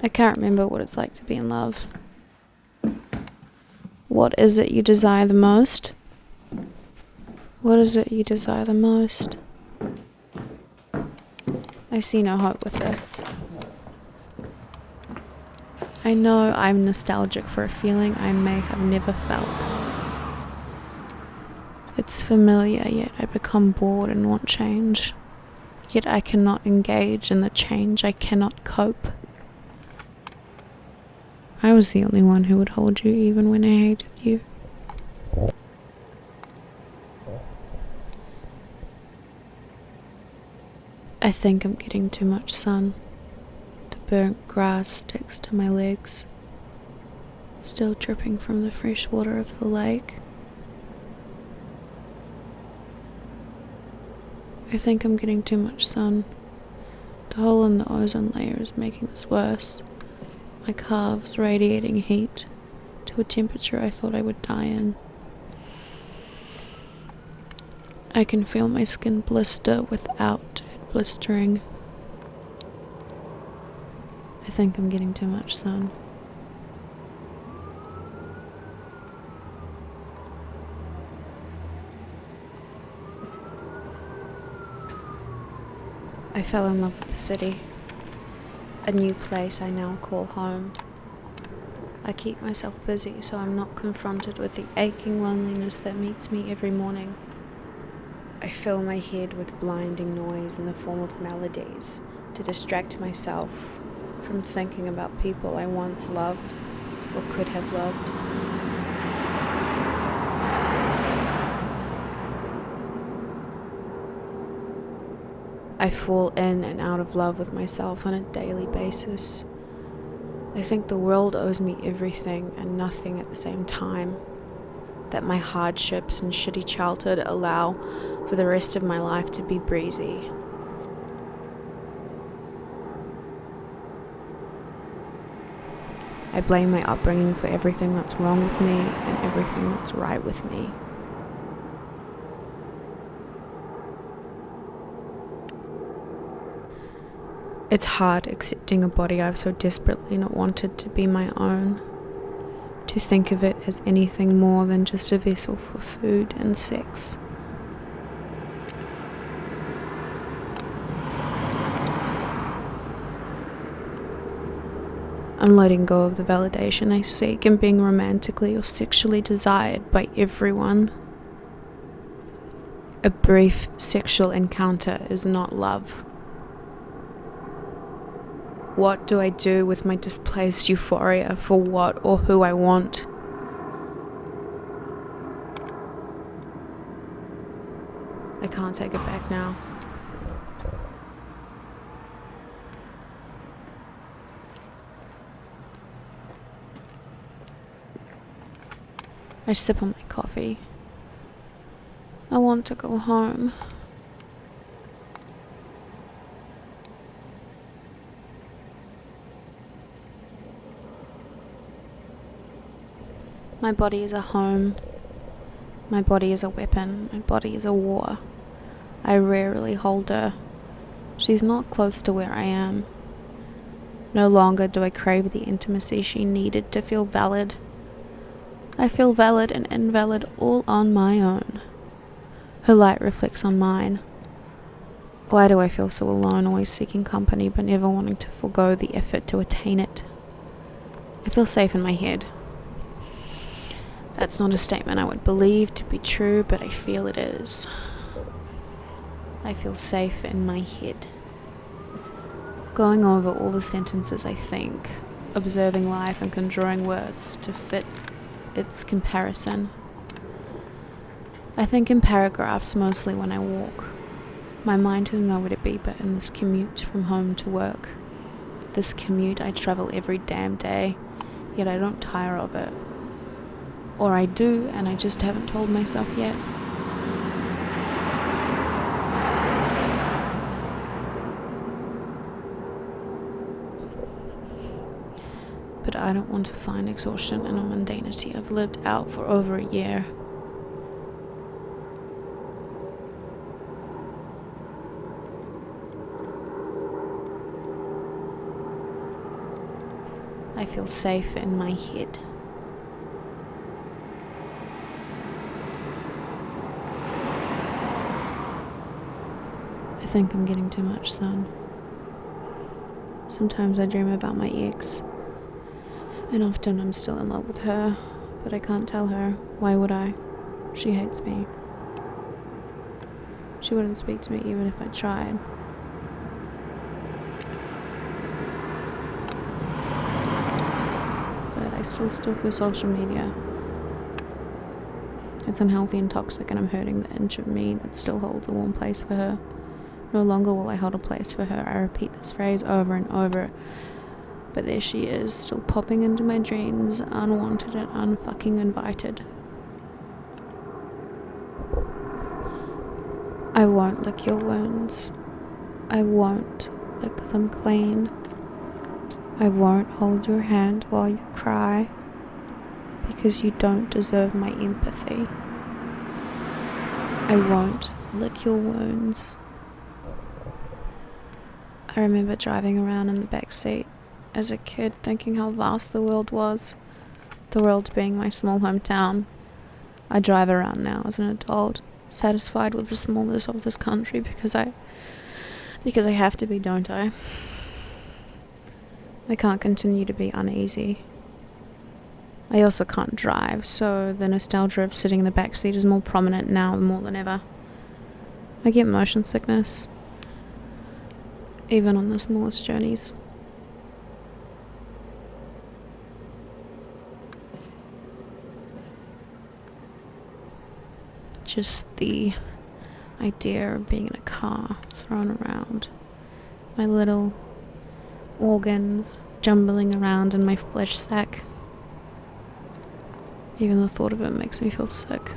I can't remember what it's like to be in love. What is it you desire the most? What is it you desire the most? I see no hope with this. I know I'm nostalgic for a feeling I may have never felt. It's familiar, yet I become bored and want change. Yet I cannot engage in the change, I cannot cope. I was the only one who would hold you even when I hated you. I think I'm getting too much sun. The burnt grass sticks to my legs, still dripping from the fresh water of the lake. I think I'm getting too much sun. The hole in the ozone layer is making this worse. My calves radiating heat to a temperature I thought I would die in. I can feel my skin blister without it blistering. I think I'm getting too much sun. I fell in love with the city, a new place I now call home. I keep myself busy so I'm not confronted with the aching loneliness that meets me every morning. I fill my head with blinding noise in the form of melodies to distract myself from thinking about people I once loved or could have loved. I fall in and out of love with myself on a daily basis. I think the world owes me everything and nothing at the same time. That my hardships and shitty childhood allow for the rest of my life to be breezy. I blame my upbringing for everything that's wrong with me and everything that's right with me. It's hard accepting a body I've so desperately not wanted to be my own, to think of it as anything more than just a vessel for food and sex. I'm letting go of the validation I seek in being romantically or sexually desired by everyone. A brief sexual encounter is not love. What do I do with my displaced euphoria for what or who I want? I can't take it back now. I sip on my coffee. I want to go home. My body is a home. My body is a weapon. My body is a war. I rarely hold her. She's not close to where I am. No longer do I crave the intimacy she needed to feel valid. I feel valid and invalid all on my own. Her light reflects on mine. Why do I feel so alone, always seeking company but never wanting to forego the effort to attain it? I feel safe in my head. That's not a statement I would believe to be true, but I feel it is. I feel safe in my head. Going over all the sentences I think, observing life and conjuring words to fit its comparison. I think in paragraphs mostly when I walk. My mind has nowhere to be but in this commute from home to work. This commute I travel every damn day, yet I don't tire of it. Or I do, and I just haven't told myself yet. But I don't want to find exhaustion in a mundanity I've lived out for over a year. I feel safe in my head. I think I'm getting too much sun. Sometimes I dream about my ex, and often I'm still in love with her, but I can't tell her. Why would I? She hates me. She wouldn't speak to me even if I tried. But I still stalk her social media. It's unhealthy and toxic, and I'm hurting the inch of me that still holds a warm place for her. No longer will I hold a place for her. I repeat this phrase over and over. But there she is, still popping into my dreams, unwanted and unfucking invited. I won't lick your wounds. I won't lick them clean. I won't hold your hand while you cry, because you don't deserve my empathy. I won't lick your wounds. I remember driving around in the back seat as a kid, thinking how vast the world was, the world being my small hometown. I drive around now as an adult, satisfied with the smallness of this country because I have to be, don't I? I can't continue to be uneasy. I also can't drive, so the nostalgia of sitting in the back seat is more prominent now more than ever. I get motion sickness, even on the smallest journeys. Just the idea of being in a car thrown around, my little organs jumbling around in my flesh sack. Even the thought of it makes me feel sick.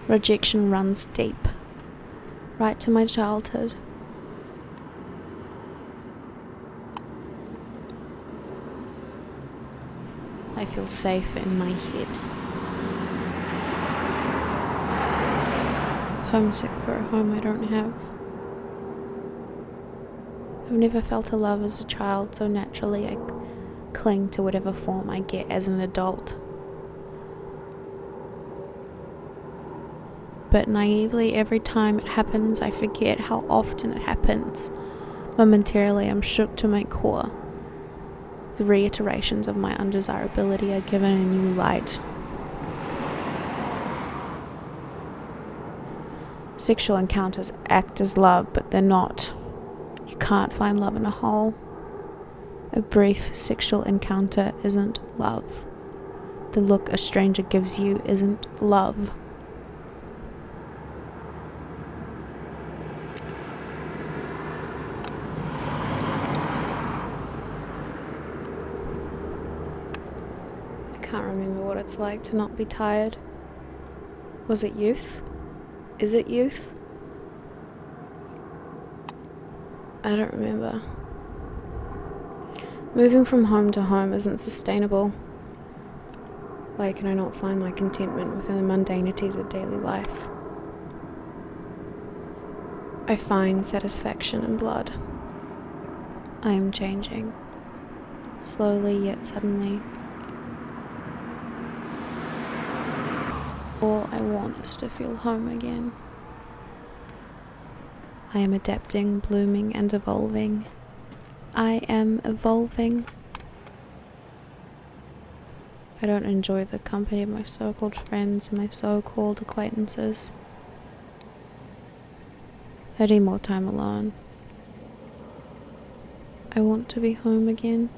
Rejection runs deep, right to my childhood. I feel safe in my head. Homesick for a home I don't have. I've never felt a love as a child, so naturally I cling to whatever form I get as an adult. But naively, every time it happens, I forget how often it happens. Momentarily, I'm shook to my core. The reiterations of my undesirability are given a new light. Sexual encounters act as love, but they're not. You can't find love in a hole. A brief sexual encounter isn't love. The look a stranger gives you isn't love. I can't remember what it's like to not be tired. Was it youth? Is it youth? I don't remember. Moving from home to home isn't sustainable. Why can I not find my contentment within the mundanities of daily life? I find satisfaction in blood. I am changing, slowly yet suddenly. All I want is to feel home again. I am adapting, blooming, and evolving. I am evolving. I don't enjoy the company of my so-called friends and my so-called acquaintances. I need more time alone. I want to be home again.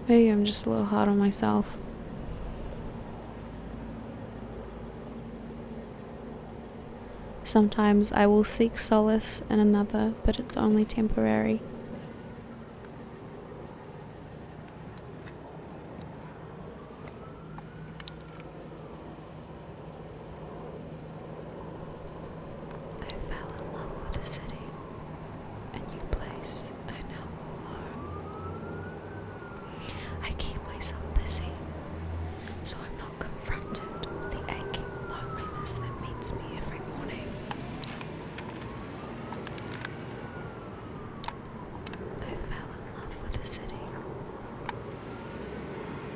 Maybe I'm just a little hard on myself. Sometimes I will seek solace in another, but it's only temporary. I fell in love with the city. I keep myself busy so I'm not confronted